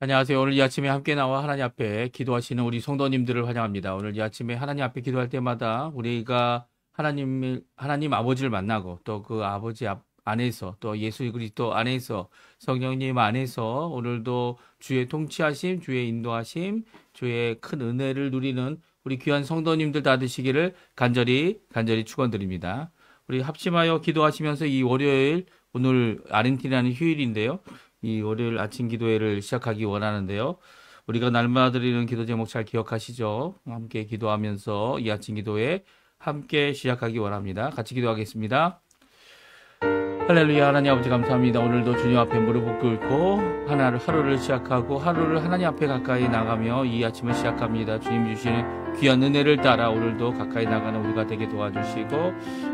안녕하세요. 오늘 이 아침에 함께 나와 하나님 앞에 기도하시는 우리 성도님들을 환영합니다. 오늘 이 아침에 하나님 앞에 기도할 때마다 우리가 하나님 아버지를 만나고 또 그 아버지 안에서 또 예수 그리스도 안에서 성령님 안에서 오늘도 주의 통치하심, 주의 인도하심, 주의 큰 은혜를 누리는 우리 귀한 성도님들 다 되시기를 간절히 축원드립니다. 우리 합심하여 기도하시면서 이 월요일 오늘 아르헨티나는 휴일인데요. 이 월요일 아침 기도회를 시작하기 원하는데요. 우리가 날마다 드리는 기도 제목 잘 기억하시죠? 함께 기도하면서 이 아침 기도회 함께 시작하기 원합니다. 같이 기도하겠습니다. 할렐루야. 하나님 아버지 감사합니다. 오늘도 주님 앞에 무릎을 꿇고 하루를 시작하고 하루를 하나님 앞에 가까이 나가며 이 아침을 시작합니다. 주님 주시는 귀한 은혜를 따라 오늘도 가까이 나가는 우리가 되게 도와주시고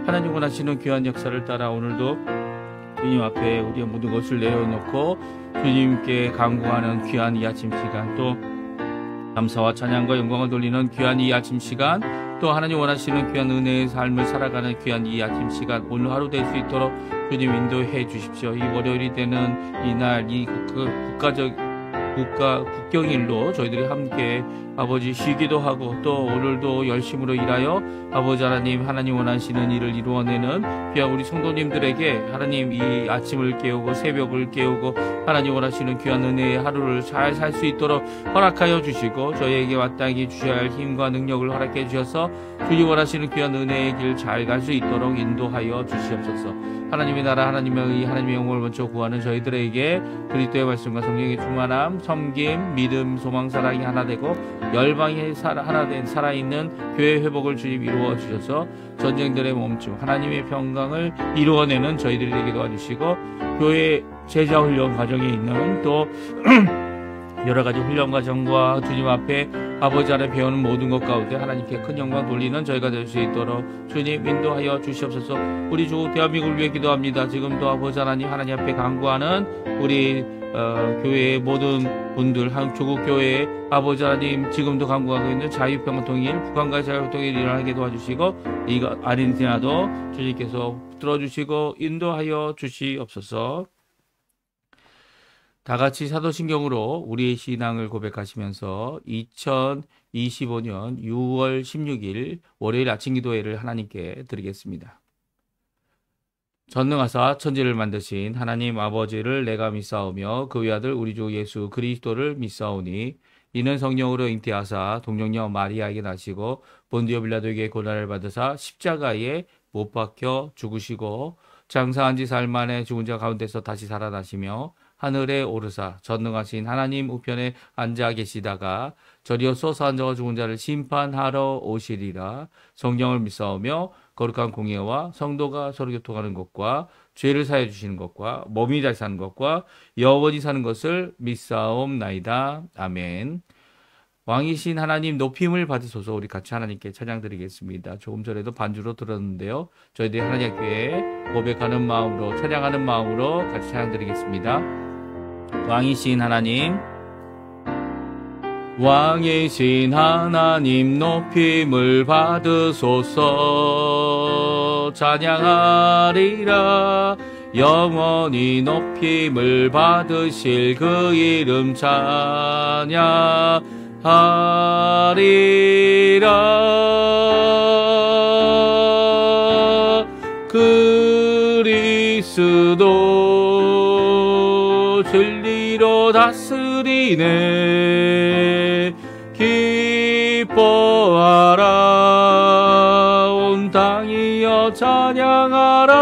하나님 원하시는 귀한 역사를 따라 오늘도 주님 앞에 우리의 모든 것을 내려놓고 주님께 간구하는 귀한 이 아침 시간, 또 감사와 찬양과 영광을 돌리는 귀한 이 아침 시간, 또 하나님 원하시는 귀한 은혜의 삶을 살아가는 귀한 이 아침 시간, 오늘 하루 될 수 있도록 주님 인도해 주십시오. 이 월요일이 되는 이날, 이 국경일로 저희들이 함께 아버지 쉬기도 하고 또 오늘도 열심으로 일하여 아버지 하나님 원하시는 일을 이루어내는 귀한 우리 성도님들에게 하나님 이 아침을 깨우고 새벽을 깨우고 하나님 원하시는 귀한 은혜의 하루를 잘 살 수 있도록 허락하여 주시고 저희에게 마땅히 주셔야 할 힘과 능력을 허락해 주셔서 주님 원하시는 귀한 은혜의 길 잘 갈 수 있도록 인도하여 주시옵소서. 하나님의 나라 하나님의 의 하나님의 영광을 먼저 구하는 저희들에게 그리스도의 말씀과 성령의 충만함, 섬김, 믿음, 소망, 사랑이 하나 되고 열방이 하나 된 살아있는 교회 회복을 주님 이루어 주셔서 전쟁들의 멈춤, 하나님의 평강을 이루어내는 저희들이 되게 도와주시고 교회 제자 훈련 과정에 있는 또 여러 가지 훈련 과정과 주님 앞에 아버지 안에 배우는 모든 것 가운데 하나님께 큰 영광 돌리는 저희가 될 수 있도록 주님 인도하여 주시옵소서. 우리 주 대한민국을 위해 기도합니다. 지금도 아버지 하나님 앞에 간구하는 우리 교회의 모든 분들, 조국 교회 아버지 하나님 지금도 간구하고 있는 자유평화 통일, 북한과의 자유평화 통일을 일어나게 도와주시고 이거 아르헨티나도 주님께서 들어주시고 인도하여 주시옵소서. 다 같이 사도신경으로 우리의 신앙을 고백하시면서 2025년 6월 16일 월요일 아침 기도회를 하나님께 드리겠습니다. 전능하사 천지를 만드신 하나님 아버지를 내가 믿사오며 그 외아들 우리 주 예수 그리스도를 믿사오니 이는 성령으로 잉태하사 동정녀 마리아에게 나시고 본디오 빌라도에게 고난을 받으사 십자가에 못 박혀 죽으시고 장사한 지 사흘 만에 죽은 자 가운데서 다시 살아나시며 하늘에 오르사 전능하신 하나님 우편에 앉아 계시다가 저리어 쏘사 앉아 죽은 자를 심판하러 오시리라. 성령을 믿사오며 거룩한 공예와 성도가 서로 교통하는 것과 죄를 사해 주시는 것과 몸이 다시 사는 것과 영원히 사는 것을 믿사옵나이다. 아멘. 왕이신 하나님 높임을 받으소서. 우리 같이 하나님께 찬양 드리겠습니다. 조금 전에도 반주로 들었는데요. 저희들이 하나님 앞에 고백하는 마음으로 찬양하는 마음으로 같이 찬양 드리겠습니다. 왕이신 하나님, 왕이신 하나님 높임을 받으소서. 찬양하리라. 영원히 높임을 받으실 그 이름 찬양하리라. 그리스도 진리로 다스리네. 기뻐하라. 온 땅이여 찬양하라.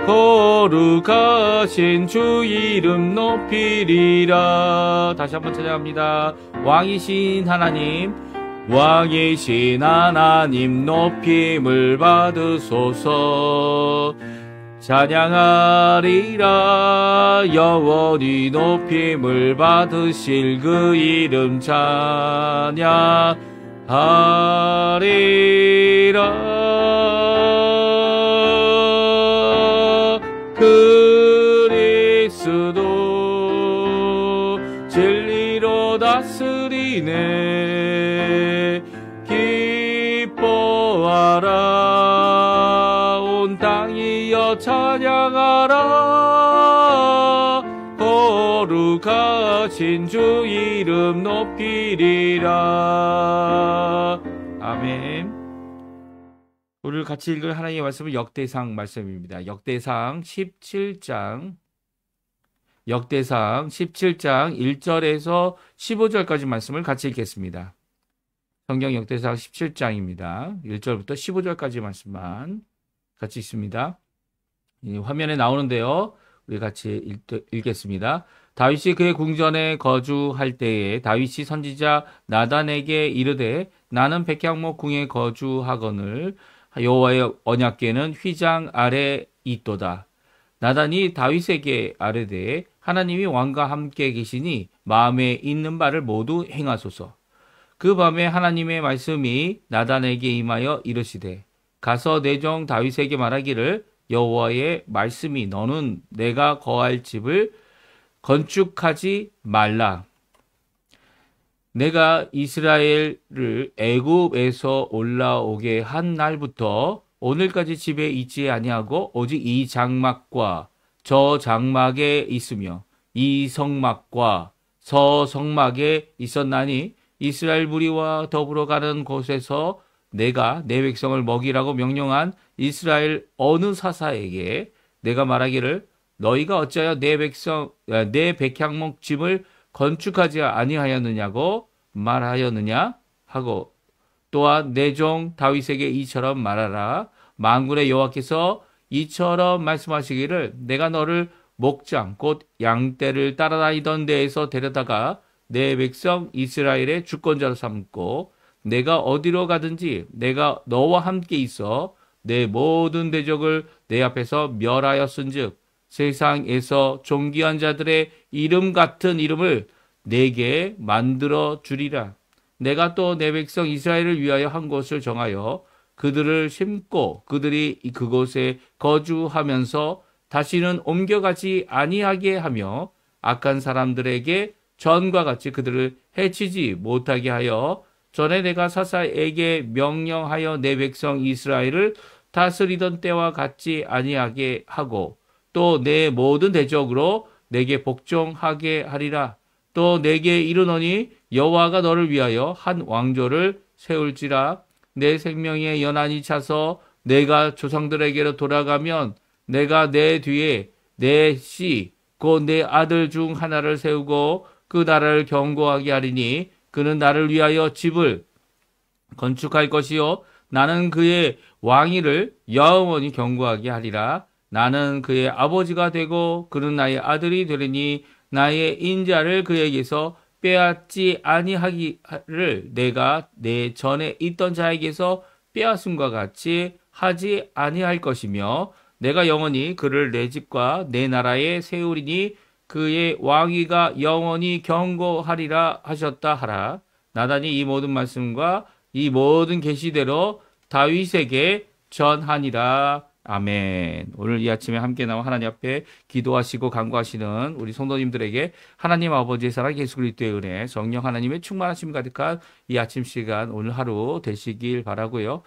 거룩하신 주 이름 높이리라. 다시 한번 찬양합니다. 왕이신 하나님, 왕이신 하나님 높임을 받으소서. 찬양하리라. 영원히 높임을 받으실 그 이름 찬양하리라. 그리스도 진리로 다스리네. 기뻐하라. 온 땅이여 찬양하라. 거룩 거룩하신 주 이름 높이리라. 아멘. 오늘 같이 읽을 하나님의 말씀은 역대상 말씀입니다. 역대상 17장 1절에서 15절까지 말씀을 같이 읽겠습니다. 성경 역대상 17장입니다. 1절부터 15절까지 말씀만 같이 읽습니다. 화면에 나오는데요. 우리 같이 읽겠습니다. 다윗이 그의 궁전에 거주할 때에 다윗이 선지자 나단에게 이르되 나는 백향목 궁에 거주하거늘 여호와의 언약궤는 휘장 아래 있도다. 나단이 다윗에게 아뢰되 하나님이 왕과 함께 계시니 마음에 있는 바를 모두 행하소서. 그 밤에 하나님의 말씀이 나단에게 임하여 이르시되 가서 내 종 다윗에게 말하기를 여호와의 말씀이 너는 내가 거할 집을 건축하지 말라. 내가 이스라엘을 애굽에서 올라오게 한 날부터 오늘까지 집에 있지 아니하고 오직 이 장막과 저 장막에 있으며 이 성막과 서 성막에 있었나니 이스라엘 무리와 더불어 가는 곳에서 내가 내 백성을 먹이라고 명령한 이스라엘 어느 사사에게 내가 말하기를 너희가 어찌하여 내 백향목 집을 건축하지 아니하였느냐고 말하였느냐 하고 또한 내 종 다윗에게 이처럼 말하라. 만군의 여호와께서 이처럼 말씀하시기를 내가 너를 목장 곧 양떼를 따라다니던 데에서 데려다가 내 백성 이스라엘의 주권자로 삼고 내가 어디로 가든지 내가 너와 함께 있어 내 모든 대적을 내 앞에서 멸하였은즉 세상에서 존귀한 자들의 이름 같은 이름을 내게 만들어 주리라. 내가 또 내 백성 이스라엘을 위하여 한 곳을 정하여 그들을 심고 그들이 그곳에 거주하면서 다시는 옮겨가지 아니하게 하며 악한 사람들에게 전과 같이 그들을 해치지 못하게 하여 전에 내가 사사에게 명령하여 내 백성 이스라엘을 다스리던 때와 같지 아니하게 하고 또 내 모든 대적으로 내게 복종하게 하리라. 또 내게 이르노니 여호와가 너를 위하여 한 왕조를 세울지라. 내 생명의 연한이 차서 내가 조상들에게로 돌아가면 내가 내 뒤에 내 씨 곧 내 아들 중 하나를 세우고 그 나라를 견고하게 하리니 그는 나를 위하여 집을 건축할 것이요 나는 그의 왕위를 영원히 견고하게 하리라. 나는 그의 아버지가 되고 그는 나의 아들이 되리니 나의 인자를 그에게서 빼앗지 아니하기를 내가 내 전에 있던 자에게서 빼앗음과 같이 하지 아니할 것이며 내가 영원히 그를 내 집과 내 나라에 세우리니 그의 왕위가 영원히 견고하리라 하셨다 하라. 나단이 이 모든 말씀과 이 모든 계시대로 다윗에게 전하니라. 아멘. 오늘 이 아침에 함께 나와 하나님 앞에 기도하시고 간구하시는 우리 성도님들에게 하나님 아버지의 사랑 예수 그리스도의 은혜 성령 하나님의 충만하심 가득한 이 아침 시간 오늘 하루 되시길 바라고요.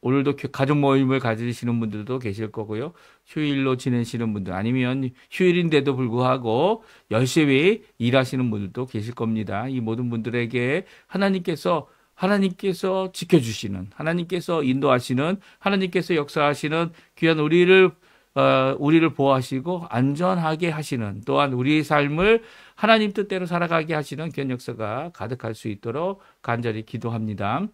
오늘도 가족 모임을 가지시는 분들도 계실 거고요. 휴일로 지내시는 분들 아니면 휴일인데도 불구하고 열심히 일하시는 분들도 계실 겁니다. 이 모든 분들에게 하나님께서 지켜주시는, 하나님께서 인도하시는, 하나님께서 역사하시는 귀한 우리를 보호하시고 안전하게 하시는 또한 우리의 삶을 하나님 뜻대로 살아가게 하시는 귀한 역사가 가득할 수 있도록 간절히 기도합니다.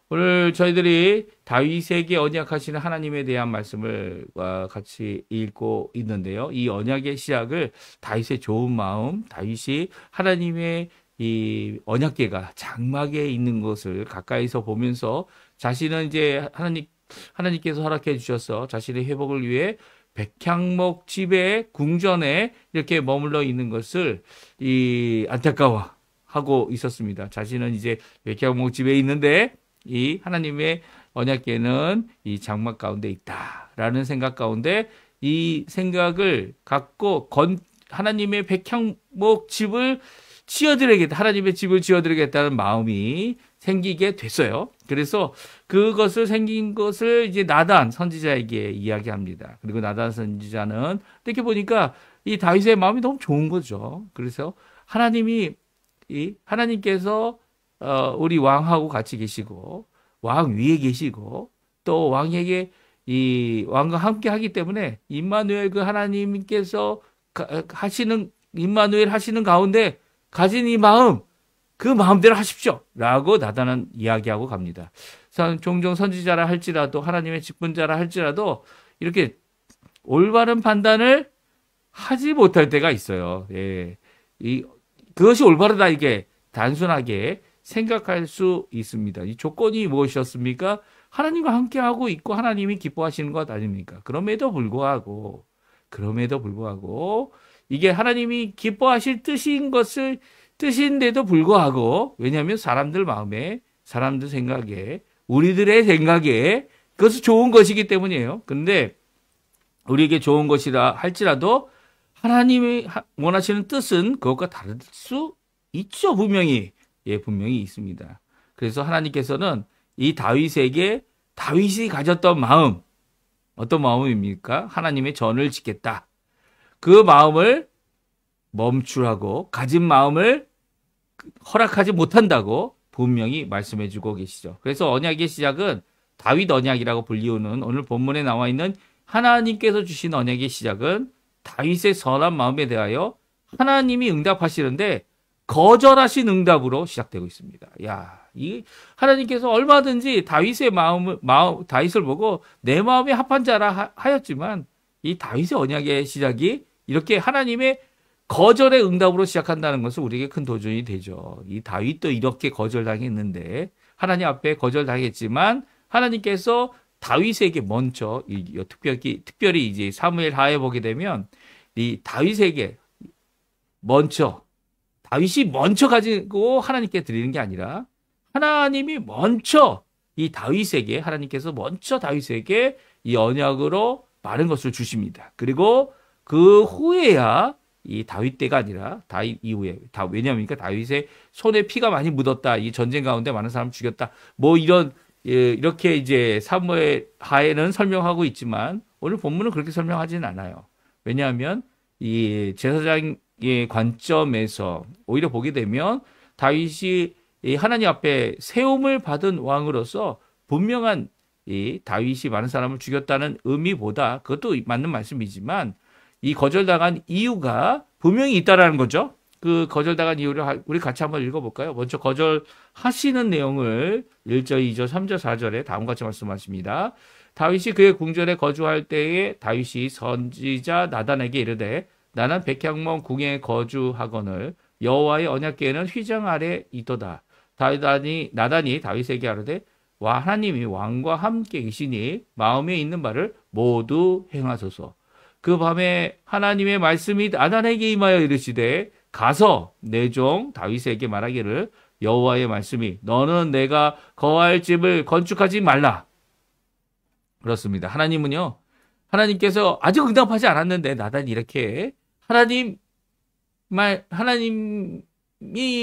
오늘 저희들이 다윗에게 언약하시는 하나님에 대한 말씀을 같이 읽고 있는데요. 이 언약의 시작을 다윗의 좋은 마음, 다윗이 하나님의 이 언약궤가 장막에 있는 것을 가까이서 보면서 자신은 이제 하나님께서 허락해 주셔서 자신의 회복을 위해 백향목 집의 궁전에 이렇게 머물러 있는 것을 안타까워하고 있었습니다. 자신은 이제 백향목 집에 있는데 이 하나님의 언약궤는 이 장막 가운데 있다라는 생각 가운데 이 생각을 갖고 하나님의 백향목 집을 하나님의 집을 지어드리겠다는 마음이 생기게 됐어요. 그래서 생긴 것을 이제 나단 선지자에게 이야기합니다. 그리고 나단 선지자는 이렇게 보니까 이 다윗의 마음이 너무 좋은 거죠. 그래서 하나님께서 우리 왕하고 같이 계시고 왕 위에 계시고 또 왕에게 이 왕과 함께 하기 때문에 임마누엘 그 하나님께서 임마누엘 하시는 가운데 가진 이 마음, 그 마음대로 하십시오 라고 나단은 이야기하고 갑니다. 종종 선지자라 할지라도 하나님의 직분자라 할지라도 이렇게 올바른 판단을 하지 못할 때가 있어요. 예. 그것이 올바르다 이게 단순하게 생각할 수 있습니다. 이 조건이 무엇이었습니까? 하나님과 함께하고 있고 하나님이 기뻐하시는 것 아닙니까? 그럼에도 불구하고 이게 하나님이 기뻐하실 뜻인데도 불구하고, 왜냐하면 사람들 마음에, 사람들 생각에, 우리들의 생각에 그것이 좋은 것이기 때문이에요. 그런데 우리에게 좋은 것이라 할지라도 하나님이 원하시는 뜻은 그것과 다를 수 있죠. 분명히 있습니다. 그래서 하나님께서는 이 다윗이 가졌던 마음, 어떤 마음입니까? 하나님의 전을 짓겠다. 그 마음을 멈추라고, 가진 마음을 허락하지 못한다고 분명히 말씀해 주고 계시죠. 그래서 언약의 시작은 다윗 언약이라고 불리우는 오늘 본문에 나와 있는 하나님께서 주신 언약의 시작은 다윗의 선한 마음에 대하여 하나님이 응답하시는데 거절하신 응답으로 시작되고 있습니다. 이 하나님께서 얼마든지 다윗을 보고 내 마음에 합한 자라 하였지만 이 다윗의 언약의 시작이 이렇게 하나님의 거절의 응답으로 시작한다는 것은 우리에게 큰 도전이 되죠. 이 다윗도 이렇게 거절당했는데 하나님 앞에 거절당했지만 하나님께서 다윗에게 먼저 특별히 이제 사무엘 하에 보게 되면 이 다윗이 먼저 가지고 하나님께 드리는 게 아니라 하나님이 먼저 하나님께서 먼저 다윗에게 이 언약으로 많은 것을 주십니다. 그리고 그 후에야 이 다윗 때가 아니라 다윗 이후에, 왜냐합니까? 다윗의 손에 피가 많이 묻었다. 이 전쟁 가운데 많은 사람 죽였다. 이렇게 이제 사무엘 하에는 설명하고 있지만 오늘 본문은 그렇게 설명하지는 않아요. 왜냐하면 이 제사장의 관점에서 오히려 보게 되면 다윗이 하나님 앞에 세움을 받은 왕으로서 분명한 이 다윗이 많은 사람을 죽였다는 의미보다, 그것도 맞는 말씀이지만 이 거절당한 이유가 분명히 있다라는 거죠. 그 거절당한 이유를 우리 같이 한번 읽어볼까요? 먼저 거절하시는 내용을 1절, 2절, 3절, 4절에 다음과 같이 말씀하십니다. 다윗이 그의 궁전에 거주할 때에 다윗이 선지자 나단에게 이르되 나는 백향목 궁에 거주하거늘 여호와의 언약궤는 휘장 아래 있도다. 나단이 다윗에게 하르되 하나님이 왕과 함께 계시니 마음에 있는 바를 모두 행하소서. 그 밤에 하나님의 말씀이 나단에게 임하여 이르시되 가서 내 종 다윗에게 말하기를 여호와의 말씀이 너는 내가 거할 집을 건축하지 말라. 그렇습니다. 하나님께서 아직 응답하지 않았는데 나단이 이렇게 하나님이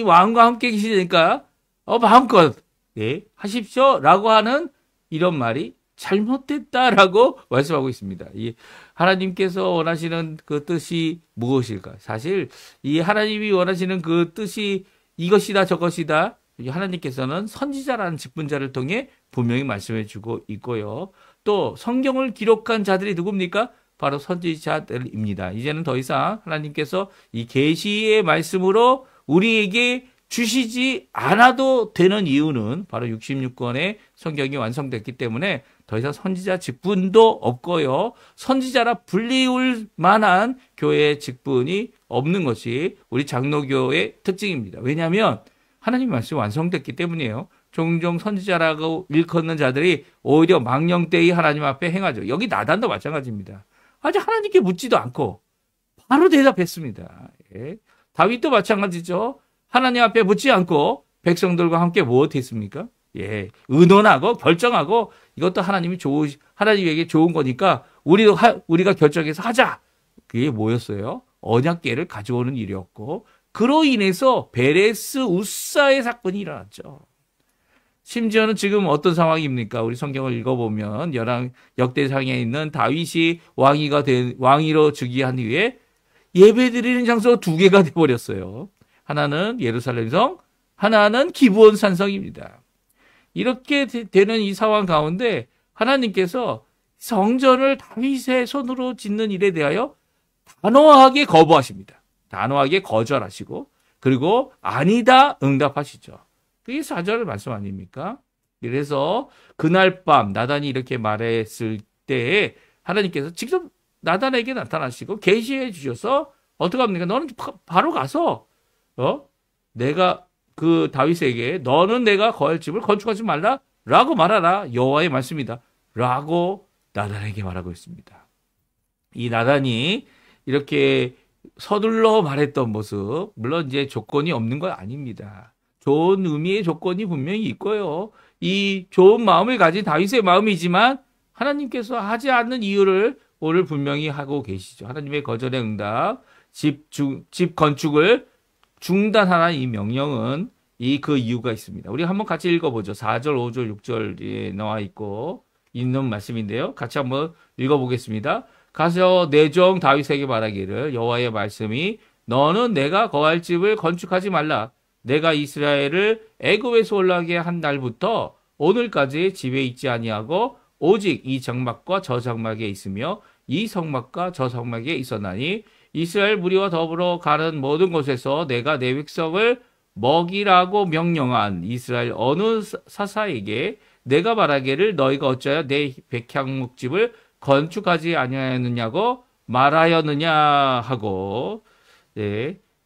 왕과 함께 계시니까 마음껏 하십시오 라고 하는 이런 말이 잘못됐다라고 말씀하고 있습니다. 하나님께서 원하시는 그 뜻이 무엇일까? 사실 이 하나님이 원하시는 그 뜻이 이것이다 저것이다, 하나님께서는 선지자라는 직분자를 통해 분명히 말씀해 주고 있고요. 또 성경을 기록한 자들이 누굽니까? 바로 선지자들입니다. 이제는 더 이상 하나님께서 이 계시의 말씀으로 우리에게 주시지 않아도 되는 이유는 바로 66권의 성경이 완성됐기 때문에 더 이상 선지자 직분도 없고요. 선지자라 불리울 만한 교회의 직분이 없는 것이 우리 장로교의 특징입니다. 왜냐하면 하나님 말씀이 완성됐기 때문이에요. 종종 선지자라고 일컫는 자들이 오히려 망령되이 하나님 앞에 행하죠. 여기 나단도 마찬가지입니다. 아직 하나님께 묻지도 않고 바로 대답했습니다. 다윗도 마찬가지죠. 하나님 앞에 묻지 않고 백성들과 함께 무엇했습니까? 의논하고 결정하고 이것도 하나님에게 좋은 거니까 우리가 결정해서 하자. 그게 뭐였어요? 언약궤를 가져오는 일이었고, 그로 인해서 베레스 우사의 사건이 일어났죠. 심지어는 지금 어떤 상황입니까? 우리 성경을 읽어보면 역대상에 있는 다윗이 왕위로 즉위한 후에 예배드리는 장소가 두 개가 돼버렸어요. 하나는 예루살렘 성, 하나는 기브온 산성입니다. 이렇게 되는 이 상황 가운데 하나님께서 성전을 다윗의 손으로 짓는 일에 대하여 단호하게 거부하십니다. 단호하게 거절하시고 그리고 아니다 응답하시죠. 그게 4절 말씀 아닙니까? 그래서 그날 밤 나단이 이렇게 말했을 때에 하나님께서 직접 나단에게 나타나시고 계시해 주셔서 어떻게 합니까? 너는 바로 가서 내가 그 다윗에게 너는 내가 거할 집을 건축하지 말라 라고 말하라. 여호와의 말씀이다 라고 나단에게 말하고 있습니다. 이 나단이 이렇게 서둘러 말했던 모습, 물론 이제 조건이 없는 건 아닙니다. 좋은 의미의 조건이 분명히 있고요. 이 좋은 마음을 가진 다윗의 마음이지만 하나님께서 하지 않는 이유를 오늘 분명히 하고 계시죠. 하나님의 거절의 응답, 집 건축을 중단하라는 이 명령은 그 이유가 있습니다. 우리 한번 같이 읽어보죠. 4절, 5절, 6절에 나와 있는 말씀인데요. 같이 한번 읽어보겠습니다. 가서 내 종 다윗에게 말하기를 여호와의 말씀이 너는 내가 거할 집을 건축하지 말라. 내가 이스라엘을 애굽에서 올라가게 한 날부터 오늘까지 집에 있지 아니하고 오직 이 장막과 저 장막에 있으며 이 성막과 저 성막에 있었나니 이스라엘 무리와 더불어 가는 모든 곳에서 내가 내 백성을 먹이라고 명령한 이스라엘 어느 사사에게 내가 말하기를 너희가 어찌하여 내 백향목집을 건축하지 아니하였느냐고 말하였느냐 하고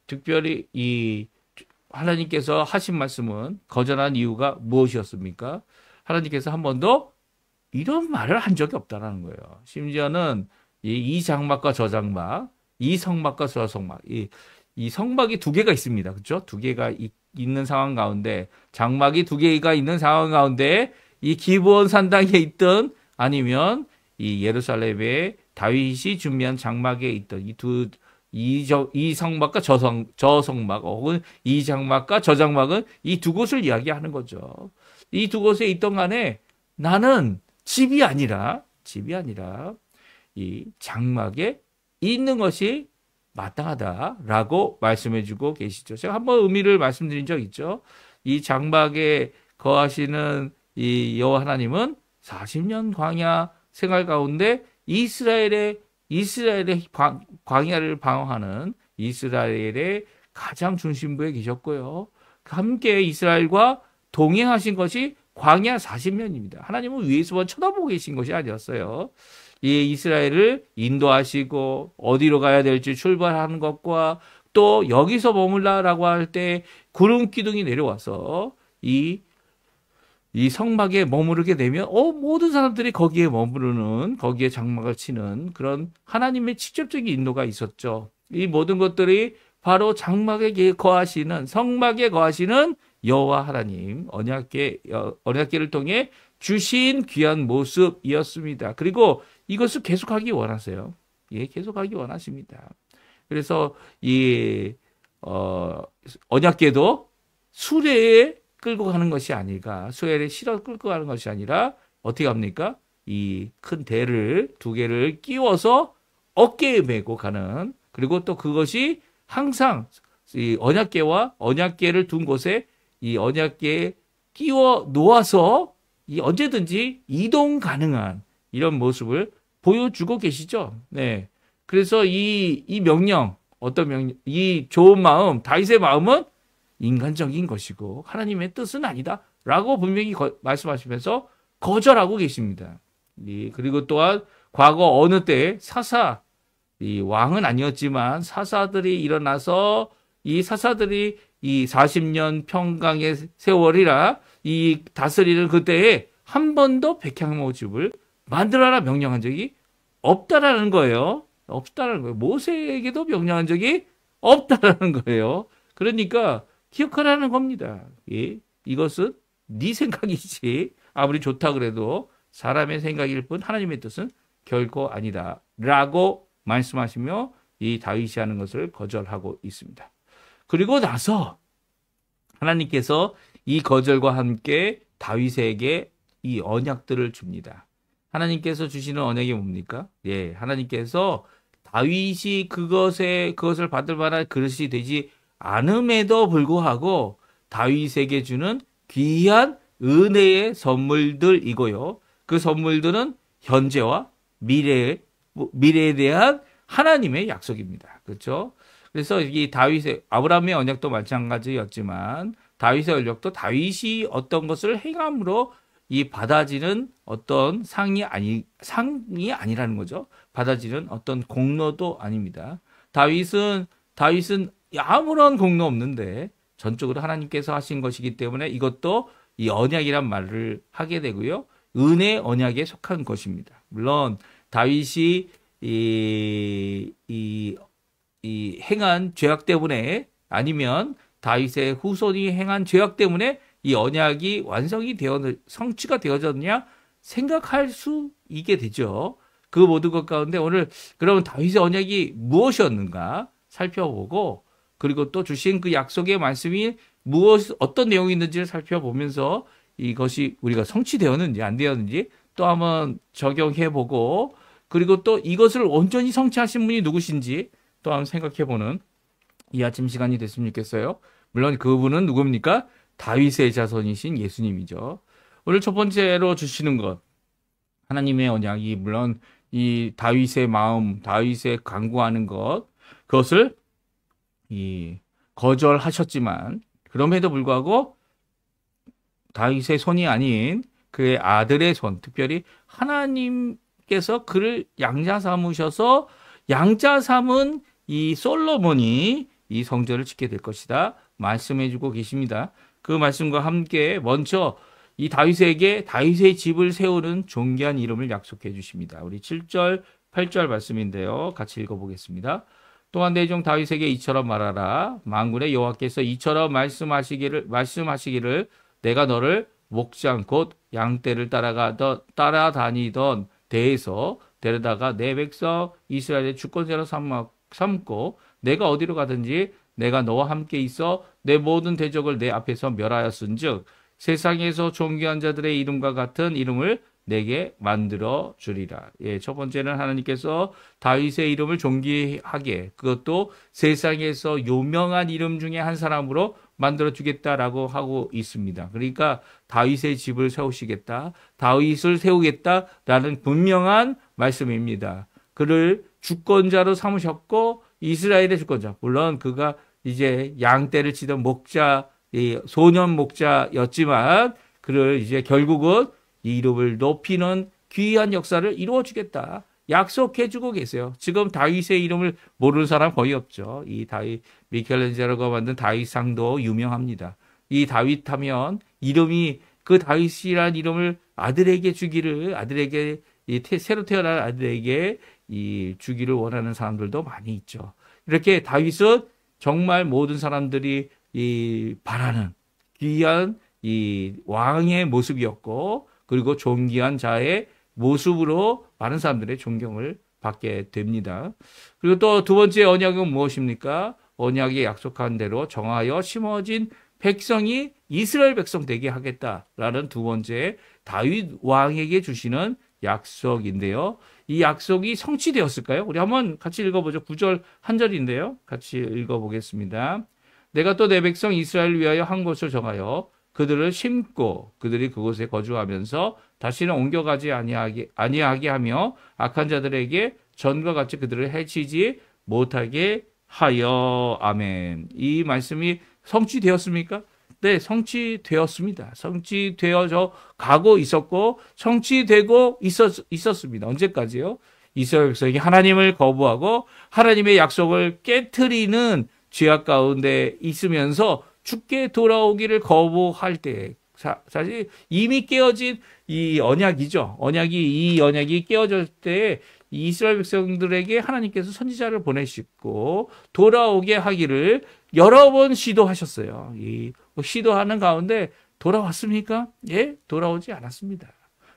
특별히 이 하나님께서 하신 말씀은 거절한 이유가 무엇이었습니까? 하나님께서 한 번도 이런 말을 한 적이 없다는 거예요. 심지어는 이 장막과 저 장막, 이 성막과 저 성막, 이 성막이 두 개가 있습니다. 그렇죠? 두 개가 있는 상황 가운데 장막이 두 개가 있는 상황 가운데 이 기브온 산당에 있던 아니면 이 예루살렘에 다윗이 준비한 장막에 있던 이 성막과 저 성막 혹은 이 장막과 저 장막은 이 두 곳을 이야기하는 거죠. 이 두 곳에 있던 간에 나는 집이 아니라 이 장막에 있는 것이 마땅하다라고 말씀해주고 계시죠. 제가 한번 의미를 말씀드린 적 있죠. 이 장막에 거하시는 이 여호와 하나님은 40년 광야 생활 가운데 이스라엘의 광야를 방어하는 이스라엘의 가장 중심부에 계셨고요. 함께 이스라엘과 동행하신 것이 광야 40년입니다. 하나님은 위에서만 쳐다보고 계신 것이 아니었어요. 이 이스라엘을 인도하시고 어디로 가야 될지 출발하는 것과 또 여기서 머물라라고 할 때 구름 기둥이 내려와서 이 성막에 머무르게 되면 모든 사람들이 거기에 머무르는 거기에 장막을 치는 그런 하나님의 직접적인 인도가 있었죠. 이 모든 것들이 바로 장막에 거하시는 성막에 거하시는 여호와 하나님 언약궤를 통해 주신 귀한 모습이었습니다. 그리고 이것을 계속하기 원하세요. 계속하기 원하십니다. 그래서 이 언약궤도 수레에 끌고 가는 것이 아니라 수레에 실어 끌고 가는 것이 아니라 어떻게 합니까? 이 큰 대를 두 개를 끼워서 어깨에 메고 가는 그리고 또 그것이 항상 이 언약궤를 둔 곳에 이 언약궤에 끼워 놓아서 이 언제든지 이동 가능한 이런 모습을 보여주고 계시죠. 네. 그래서 이 명령, 어떤 명령, 이 좋은 마음, 다윗의 마음은 인간적인 것이고 하나님의 뜻은 아니다라고 분명히 말씀하시면서 거절하고 계십니다. 그리고 또한 과거 어느 때에 이 왕은 아니었지만 사사들이 일어나서 이 사사들이 이 40년 평강의 세월이라 이 다스리는 그때에 한 번도 백향목집을 만들어라 명령한 적이 없다라는 거예요. 모세에게도 명령한 적이 없다라는 거예요. 그러니까 기억하라는 겁니다. 이것은 네 생각이지 아무리 좋다 그래도 사람의 생각일 뿐 하나님의 뜻은 결코 아니다 라고 말씀하시며 이 다윗이 하는 것을 거절하고 있습니다. 그리고 나서 하나님께서 이 거절과 함께 다윗에게 이 언약들을 줍니다. 하나님께서 주시는 언약이 뭡니까? 하나님께서 다윗이 그것을 받을 만한 그릇이 되지 않음에도 불구하고 다윗에게 주는 귀한 은혜의 선물들이고요. 그 선물들은 현재와 미래에 대한 하나님의 약속입니다. 그렇죠? 그래서 이 다윗의 아브라함의 언약도 마찬가지였지만 다윗의 언약도 다윗이 어떤 것을 행함으로 이 받아지는 어떤 상이 아니라는 거죠. 받아지는 어떤 공로도 아닙니다. 다윗은 아무런 공로 없는데 전적으로 하나님께서 하신 것이기 때문에 이것도 이 언약이란 말을 하게 되고요. 은혜 언약에 속한 것입니다. 물론 다윗이 행한 죄악 때문에 아니면 다윗의 후손이 행한 죄악 때문에 이 언약이 성취가 되어졌냐 생각할 수 있게 되죠. 그 모든 것 가운데 오늘 그러면 다윗의 언약이 무엇이었는가 살펴보고 그리고 또 주신 그 약속의 말씀이 어떤 내용이 있는지를 살펴보면서 이것이 우리가 성취되었는지 안 되었는지 또 한번 적용해보고 그리고 또 이것을 온전히 성취하신 분이 누구신지 또 한번 생각해보는 이 아침 시간이 됐으면 좋겠어요. 물론 그분은 누굽니까? 다윗의 자손이신 예수님이죠. 오늘 첫 번째로 주시는 것 하나님의 언약이 물론 이 다윗의 마음, 다윗의 간구하는 그것을 거절하셨지만 그럼에도 불구하고 다윗의 손이 아닌 그의 아들의 손, 특별히 하나님께서 그를 양자 삼으셔서 양자 삼은 이 솔로몬이 이 성전을 짓게 될 것이다 말씀해 주고 계십니다. 그 말씀과 함께 먼저 이 다윗에게 다윗의 집을 세우는 존귀한 이름을 약속해 주십니다. 우리 7절, 8절 말씀인데요. 같이 읽어보겠습니다. 또한 내 종 다윗에게 이처럼 말하라. 만군의 여호와께서 이처럼 말씀하시기를 내가 너를 목장 곧 양떼를 따라다니던 데에서 데려다가 내 백성 이스라엘의 주권자로 삼고 내가 어디로 가든지 내가 너와 함께 있어 내 모든 대적을 내 앞에서 멸하였은즉 세상에서 존귀한 자들의 이름과 같은 이름을 내게 만들어 주리라. 예, 첫 번째는 하나님께서 다윗의 이름을 존귀하게 그것도 세상에서 유명한 이름 중에 한 사람으로 만들어 주겠다라고 하고 있습니다. 그러니까 다윗의 집을 세우시겠다, 다윗을 세우겠다라는 분명한 말씀입니다. 그를 주권자로 삼으셨고 이스라엘의 주권자, 물론 그가 이제 양떼를 치던 소년 목자였지만 그를 이제 결국은 이 이름을 높이는 귀한 역사를 이루어주겠다 약속해주고 계세요. 지금 다윗의 이름을 모르는 사람 거의 없죠. 이 미켈란젤로가 만든 다윗상도 유명합니다. 이 다윗 하면 이름이 그 다윗이라는 이름을 아들에게 새로 태어난 아들에게 주기를 원하는 사람들도 많이 있죠. 이렇게 다윗은 정말 모든 사람들이 바라는 귀한 왕의 모습이었고 그리고 존귀한 자의 모습으로 많은 사람들의 존경을 받게 됩니다. 그리고 또 두 번째 언약은 무엇입니까? 언약에 약속한 대로 정하여 심어진 백성이 이스라엘 백성 되게 하겠다라는 두 번째 다윗 왕에게 주시는 약속인데요. 이 약속이 성취되었을까요? 우리 한번 같이 읽어보죠. 9절 한 절인데요. 같이 읽어보겠습니다. 내가 또 내 백성 이스라엘을 위하여 한 곳을 정하여 그들을 심고 그들이 그곳에 거주하면서 다시는 옮겨가지 아니하게 하며 악한 자들에게 전과 같이 그들을 해치지 못하게 하여. 아멘. 이 말씀이 성취되었습니까? 네, 성취되었습니다. 성취되어져 가고 있었고 성취되고 있었습니다. 언제까지요? 이스라엘 백성이 하나님을 거부하고 하나님의 약속을 깨트리는 죄악 가운데 있으면서 주께 돌아오기를 거부할 때 사실 이미 깨어진 이 언약이죠. 이 언약이 깨어질 때 이스라엘 백성들에게 하나님께서 선지자를 보내시고 돌아오게 하기를 여러 번 시도하셨어요. 시도하는 가운데 돌아왔습니까? 예, 돌아오지 않았습니다.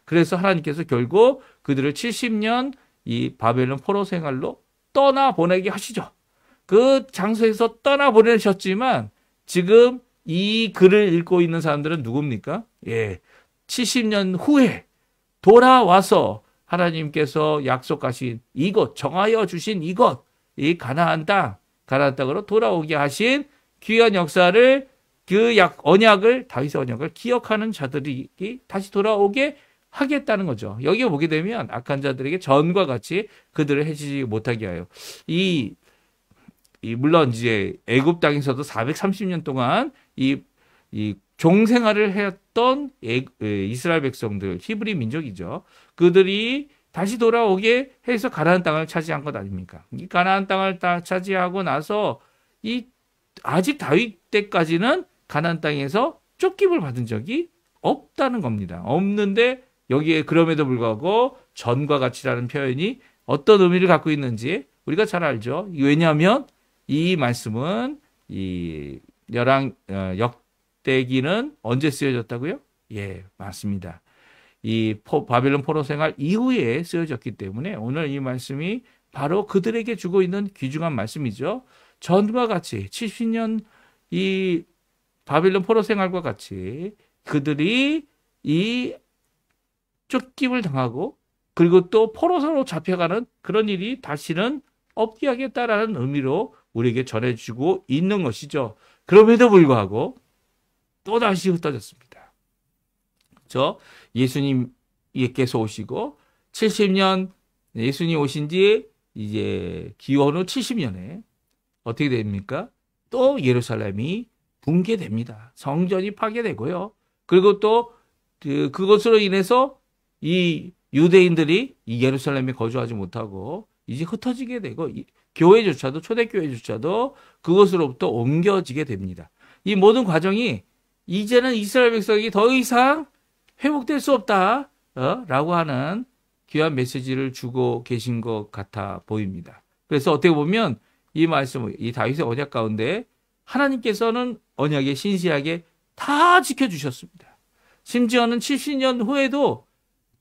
그래서 하나님께서 결국 그들을 70년 이 바벨론 포로 생활로 떠나보내게 하시죠. 그 장소에서 떠나보내셨지만 지금 이 글을 읽고 있는 사람들은 누굽니까? 예, 70년 후에 돌아와서 하나님께서 약속하신 이곳, 정하여 주신 이곳, 이 가나안 땅으로 돌아오게 하신 귀한 역사를 그 언약을, 다윗의 언약을 기억하는 자들이 다시 돌아오게 하겠다는 거죠. 여기에 보게 되면 악한 자들에게 전과 같이 그들을 해치지 못하게 하여. 물론 이제 애굽 땅에서도 430년 동안 이 종생활을 했던 이스라엘 백성들, 히브리 민족이죠. 그들이 다시 돌아오게 해서 가나안 땅을 차지한 것 아닙니까? 이 가나안 땅을 차지하고 나서 아직 다윗 때까지는 가나안 땅에서 쫓김을 받은 적이 없다는 겁니다. 없는데 여기에 그럼에도 불구하고 전과 같이라는 표현이 어떤 의미를 갖고 있는지 우리가 잘 알죠. 왜냐하면 이 말씀은 이 역대기는 언제 쓰여졌다고요? 예, 맞습니다. 이 바벨론 포로 생활 이후에 쓰여졌기 때문에 오늘 이 말씀이 바로 그들에게 주고 있는 귀중한 말씀이죠. 전과 같이 70년 이 바벨론 포로 생활과 같이 그들이 이 쫓김을 당하고 그리고 또 포로로 잡혀가는 그런 일이 다시는 없게 하겠다라는 의미로 우리에게 전해주고 있는 것이죠. 그럼에도 불구하고 또다시 흩어졌습니다. 그렇죠? 예수님께서 오시고 70년 예수님 오신 지 이제 기원 후 70년에 어떻게 됩니까? 또 예루살렘이 붕괴됩니다. 성전이 파괴되고요. 그리고 또 그것으로 인해서 이 유대인들이 이 예루살렘에 거주하지 못하고 이제 흩어지게 되고 교회조차도 초대교회조차도 그것으로부터 옮겨지게 됩니다. 이 모든 과정이 이제는 이스라엘 백성이 더 이상 회복될 수 없다 라고 하는 귀한 메시지를 주고 계신 것 같아 보입니다. 그래서 어떻게 보면 이 말씀, 이 다윗의 언약 가운데 하나님께서는 언약에 신실하게 다 지켜주셨습니다. 심지어는 70년 후에도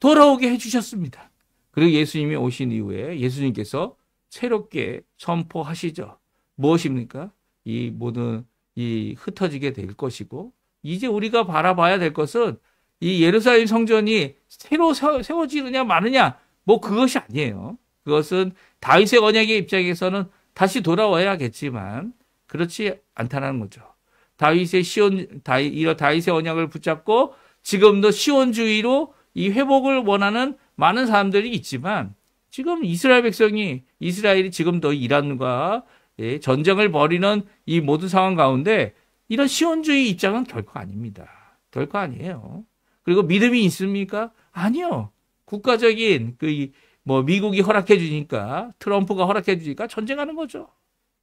돌아오게 해주셨습니다. 그리고 예수님이 오신 이후에 예수님께서 새롭게 선포하시죠. 무엇입니까? 이 모든 흩어지게 될 것이고 이제 우리가 바라봐야 될 것은 이 예루살렘 성전이 새로 세워지느냐 마느냐 뭐 그것이 아니에요. 그것은 다윗의 언약의 입장에서는 다시 돌아와야겠지만 그렇지 않다는 거죠. 다윗의 언약을 붙잡고 지금도 시온주의로 이 회복을 원하는 많은 사람들이 있지만 지금 이스라엘이 지금도 이란과 전쟁을 벌이는 이 모든 상황 가운데 이런 시온주의 입장은 결코 아닙니다. 결코 아니에요. 그리고 믿음이 있습니까? 아니요. 국가적인 미국이 허락해 주니까 트럼프가 허락해 주니까 전쟁하는 거죠.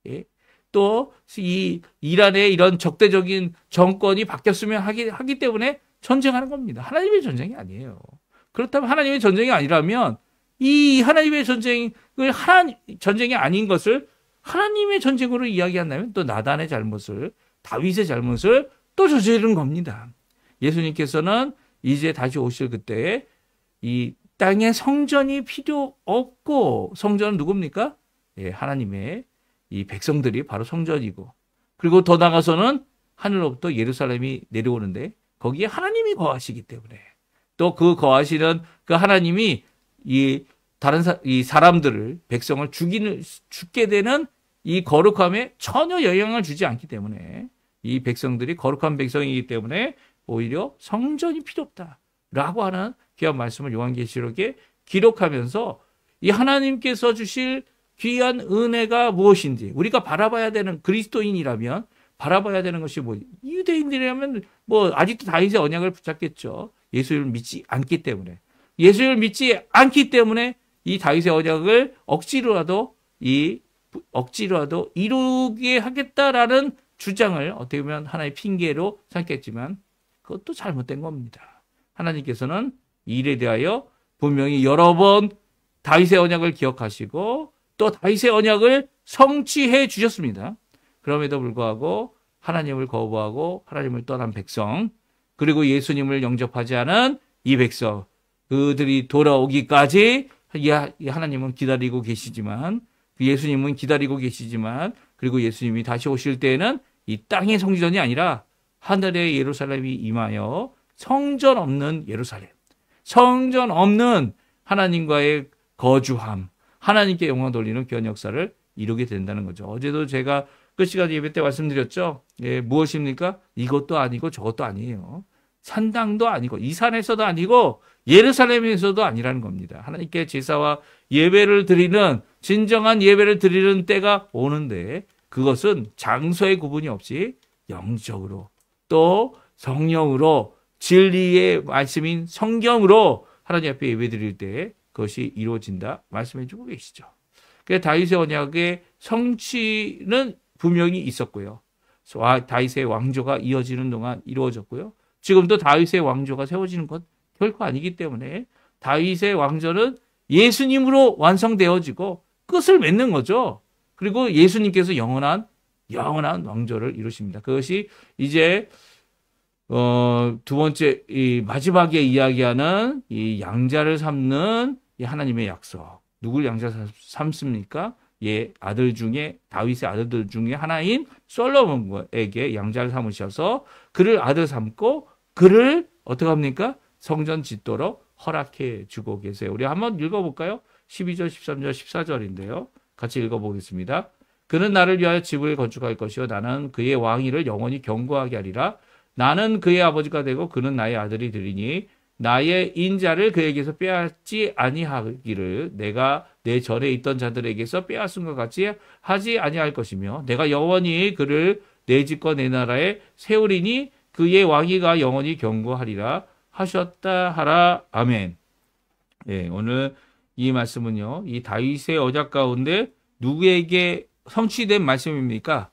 예. 또 이 이란의 이런 적대적인 정권이 바뀌었으면 하기 때문에 전쟁하는 겁니다. 하나님의 전쟁이 아니에요. 그렇다면 하나님의 전쟁이 아니라면 이 하나님의 전쟁이 아닌 것을 하나님의 전쟁으로 이야기한다면 또 나단의 잘못을 다윗의 잘못을 또 저지르는 겁니다. 예수님께서는 이제 다시 오실 그때에 이 땅에 성전이 필요 없고 성전은 누굽니까? 예, 하나님의 이 백성들이 바로 성전이고 그리고 더 나가서는 하늘로부터 예루살렘이 내려오는데 거기에 하나님이 거하시기 때문에 또 그 거하시는 그 하나님이 이 사람들을 백성을 죽게 되는 이 거룩함에 전혀 영향을 주지 않기 때문에 이 백성들이 거룩한 백성이기 때문에 오히려 성전이 필요 없다라고 하는 귀한 말씀을 요한계시록에 기록하면서 이 하나님께서 주실 귀한 은혜가 무엇인지 우리가 바라봐야 되는 그리스도인이라면 바라봐야 되는 것이 유대인들이라면 아직도 다윗의 언약을 붙잡겠죠. 예수를 믿지 않기 때문에 이 다윗의 언약을 억지로라도 이루게 하겠다라는 주장을 어떻게 보면 하나의 핑계로 삼겠지만 그것도 잘못된 겁니다. 하나님께서는 이 일에 대하여 분명히 여러 번 다윗의 언약을 기억하시고 또 다윗의 언약을 성취해 주셨습니다. 그럼에도 불구하고 하나님을 거부하고 하나님을 떠난 백성 그리고 예수님을 영접하지 않은 이 백성 그들이 돌아오기까지 하나님은 기다리고 계시지만 예수님은 기다리고 계시지만 그리고 예수님이 다시 오실 때에는 이 땅의 성전이 아니라 하늘의 예루살렘이 임하여 성전 없는 예루살렘 성전 없는 하나님과의 거주함, 하나님께 영광 돌리는 귀한 역사를 이루게 된다는 거죠. 어제도 제가 끝시간 예배 때 말씀드렸죠. 예, 무엇입니까? 이것도 아니고 저것도 아니에요. 산당도 아니고 이 산에서도 아니고 예루살렘에서도 아니라는 겁니다. 하나님께 제사와 예배를 드리는 진정한 예배를 드리는 때가 오는데 그것은 장소의 구분이 없이 영적으로 또 성령으로 진리의 말씀인 성경으로 하나님 앞에 예배 드릴 때 그것이 이루어진다 말씀해 주고 계시죠. 그래서 다윗의 언약의 성취는 분명히 있었고요. 다윗의 왕조가 이어지는 동안 이루어졌고요. 지금도 다윗의 왕조가 세워지는 것 결코 아니기 때문에 다윗의 왕조는 예수님으로 완성되어지고 끝을 맺는 거죠. 그리고 예수님께서 영원한 왕조를 이루십니다. 그것이 이제 두 번째 이 마지막에 이야기하는 이 양자를 삼는 이 하나님의 약속. 누굴 양자 삼습니까? 예, 아들 중에 다윗의 아들들 중에 하나인 솔로몬에게 양자를 삼으셔서 그를 아들 삼고 그를 어떻게 합니까? 성전 짓도록 허락해 주고 계세요. 우리 한번 읽어볼까요? 12절, 13절, 14절인데요. 같이 읽어보겠습니다. 그는 나를 위하여 집을 건축할 것이요 나는 그의 왕위를 영원히 견고하게 하리라. 나는 그의 아버지가 되고 그는 나의 아들이 되리니 나의 인자를 그에게서 빼앗지 아니하기를 내가 내 전에 있던 자들에게서 빼앗은 것 같이 하지 아니할 것이며 내가 영원히 그를 내 집과 내 나라에 세우리니 그의 왕위가 영원히 견고하리라 하셨다 하라. 아멘. 예, 오늘 이 말씀은요. 이 다윗의 언약 가운데 누구에게 성취된 말씀입니까?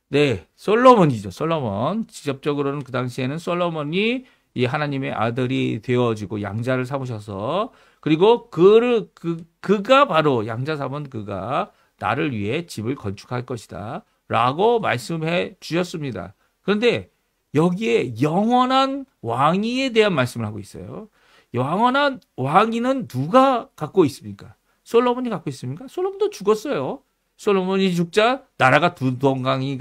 네, 솔로몬이죠. 솔로몬. 직접적으로는 그 당시에는 솔로몬이 이 하나님의 아들이 되어지고 양자를 삼으셔서 그리고 그가 바로 양자 삼은 그가 나를 위해 집을 건축할 것이다 라고 말씀해 주셨습니다. 그런데 여기에 영원한 왕위에 대한 말씀을 하고 있어요. 영원한 왕위는 누가 갖고 있습니까? 솔로몬이 갖고 있습니까? 솔로몬도 죽었어요. 솔로몬이 죽자 나라가 두 동강이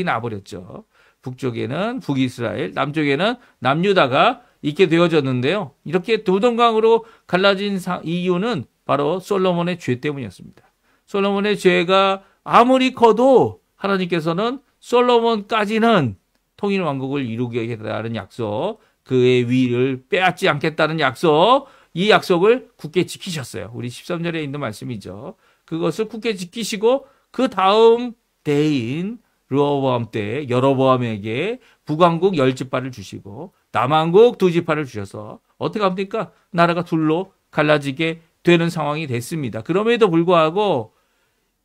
나버렸죠. 북쪽에는 북이스라엘, 남쪽에는 남유다가 있게 되어졌는데요. 이렇게 두 동강으로 갈라진 이유는 바로 솔로몬의 죄 때문이었습니다. 솔로몬의 죄가 아무리 커도 하나님께서는 솔로몬까지는 통일 왕국을 이루겠다는 약속, 그의 위를 빼앗지 않겠다는 약속, 이 약속을 굳게 지키셨어요. 우리 13절에 있는 말씀이죠. 그것을 굳게 지키시고 그 다음 때인 르호보암 때 여로보암에게 북왕국 10지파를 주시고 남왕국 2지파를 주셔서 어떻게 합니까? 나라가 둘로 갈라지게 되는 상황이 됐습니다. 그럼에도 불구하고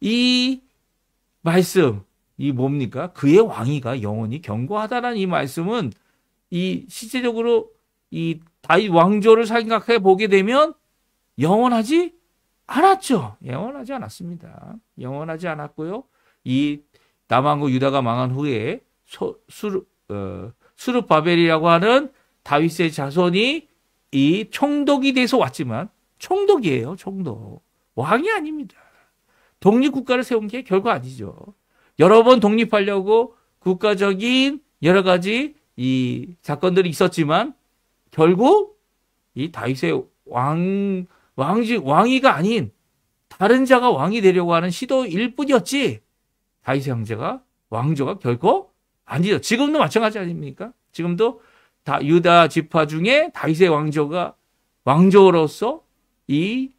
이 말씀, 이 뭡니까? 그의 왕위가 영원히 견고하다는 이 말씀은 이 실제적으로 이 다윗 왕조를 생각해 보게 되면 영원하지 않았죠. 영원하지 않았습니다. 영원하지 않았고요. 이 남왕국 유다가 망한 후에 스룹바벨이라고 하는 다윗의 자손이 이 총독이 돼서 왔지만 총독이에요. 총독. 왕이 아닙니다. 독립국가를 세운 게 결코 아니죠. 여러 번 독립하려고 국가적인 여러 가지 이 사건들이 있었지만 결국 이 다윗의 왕위가 아닌 다른 자가 왕이 되려고 하는 시도일 뿐이었지 다윗의 왕조가 결코 아니죠. 지금도 마찬가지 아닙니까? 지금도 유다 지파 중에 다윗의 왕조로서 이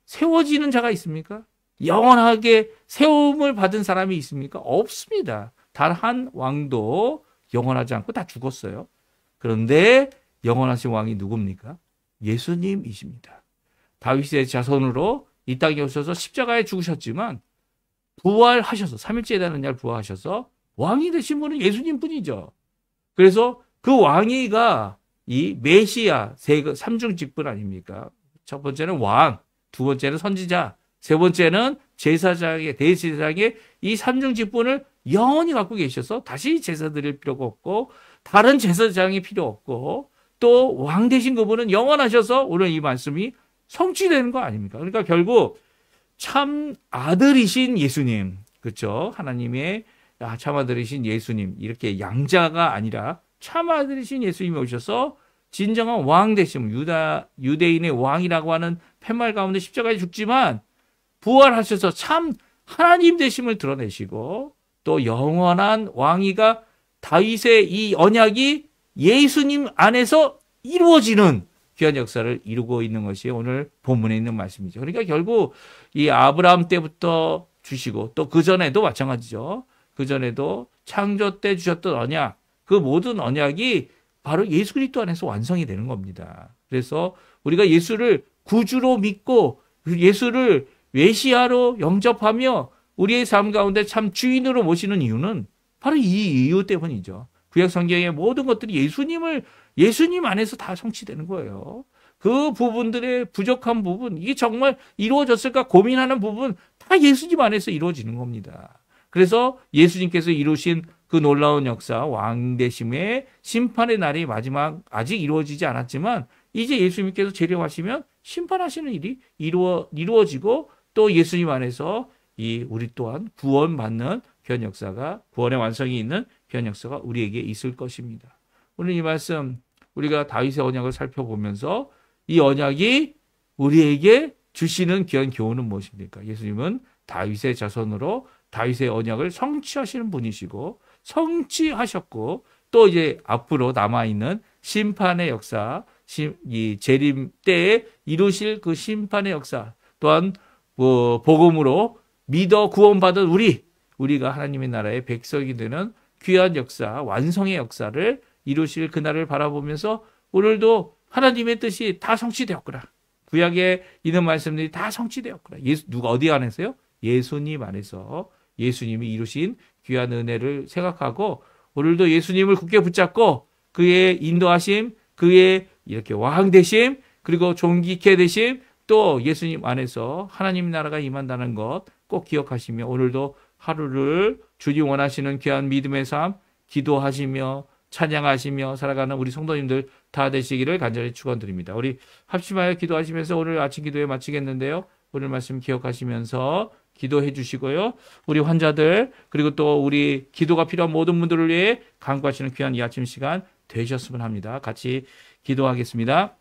세워지는 자가 있습니까? 영원하게 세움을 받은 사람이 있습니까? 없습니다. 단 한 왕도 영원하지 않고 다 죽었어요. 그런데 영원하신 왕이 누굽니까? 예수님이십니다. 다윗의 자손으로 이 땅에 오셔서 십자가에 죽으셨지만 부활하셔서 3일째 되는 날 부활하셔서 왕이 되신 분은 예수님뿐이죠. 그래서 그 왕위가 이 메시아 삼중 직분 아닙니까? 첫 번째는 왕, 두 번째는 선지자, 세 번째는 제사장의 대제사장의 이 삼중 직분을 영원히 갖고 계셔서 다시 제사 드릴 필요가 없고 다른 제사장이 필요 없고 또 왕 되신 그분은 영원하셔서 오늘 이 말씀이 성취되는 거 아닙니까? 그러니까 결국 참 아들이신 예수님, 그렇죠? 하나님의 참 아들이신 예수님, 이렇게 양자가 아니라 참 아들이신 예수님이 오셔서 진정한 왕 되심, 유대인의 왕이라고 하는 팻말 가운데 십자가에 죽지만 부활하셔서 참 하나님 되심을 드러내시고 또 영원한 왕위가 다윗의 이 언약이 예수님 안에서 이루어지는 귀한 역사를 이루고 있는 것이 오늘 본문에 있는 말씀이죠. 그러니까 결국 이 아브라함 때부터 주시고 또 그전에도 마찬가지죠. 그전에도 창조 때 주셨던 언약, 그 모든 언약이 바로 예수 그리스도 안에서 완성이 되는 겁니다. 그래서 우리가 예수를 구주로 믿고 예수를 메시아로 영접하며 우리의 삶 가운데 참 주인으로 모시는 이유는 바로 이 이유 때문이죠. 구약 성경의 모든 것들이 예수님 안에서 다 성취되는 거예요. 그 부분들의 부족한 부분, 이게 정말 이루어졌을까 고민하는 부분 다 예수님 안에서 이루어지는 겁니다. 그래서 예수님께서 이루신 그 놀라운 역사, 왕되심의 심판의 날이 마지막 아직 이루어지지 않았지만 이제 예수님께서 재림하시면 심판하시는 일이 이루어지고 또 예수님 안에서 우리 또한 구원받는 귀한 역사가, 구원의 완성이 있는 귀한 역사가 우리에게 있을 것입니다. 오늘 이 말씀 우리가 다윗의 언약을 살펴보면서 이 언약이 우리에게 주시는 귀한 교훈은 무엇입니까? 예수님은 다윗의 자손으로 다윗의 언약을 성취하시는 분이시고 성취하셨고 또 이제 앞으로 남아있는 심판의 역사, 이 재림 때에 이루실 그 심판의 역사 또한 복음으로 믿어 구원받은 우리가 하나님의 나라의 백성이 되는 귀한 역사, 완성의 역사를 이루실 그날을 바라보면서 오늘도 하나님의 뜻이 다 성취되었구나. 구약에 있는 말씀들이 다 성취되었구나. 누가 어디 안에서요? 예수님 안에서 예수님이 이루신 귀한 은혜를 생각하고 오늘도 예수님을 굳게 붙잡고 그의 인도하심, 그의 이렇게 왕 되심, 그리고 존귀케 되심, 또 예수님 안에서 하나님 나라가 임한다는 것 꼭 기억하시며 오늘도 하루를 주님 원하시는 귀한 믿음의 삶 기도하시며 찬양하시며 살아가는 우리 성도님들 다 되시기를 간절히 축원드립니다. 우리 합심하여 기도하시면서 오늘 아침 기도회 마치겠는데요. 오늘 말씀 기억하시면서 기도해 주시고요. 우리 환자들 그리고 또 우리 기도가 필요한 모든 분들을 위해 간구하시는 귀한 이 아침 시간 되셨으면 합니다. 같이 기도하겠습니다.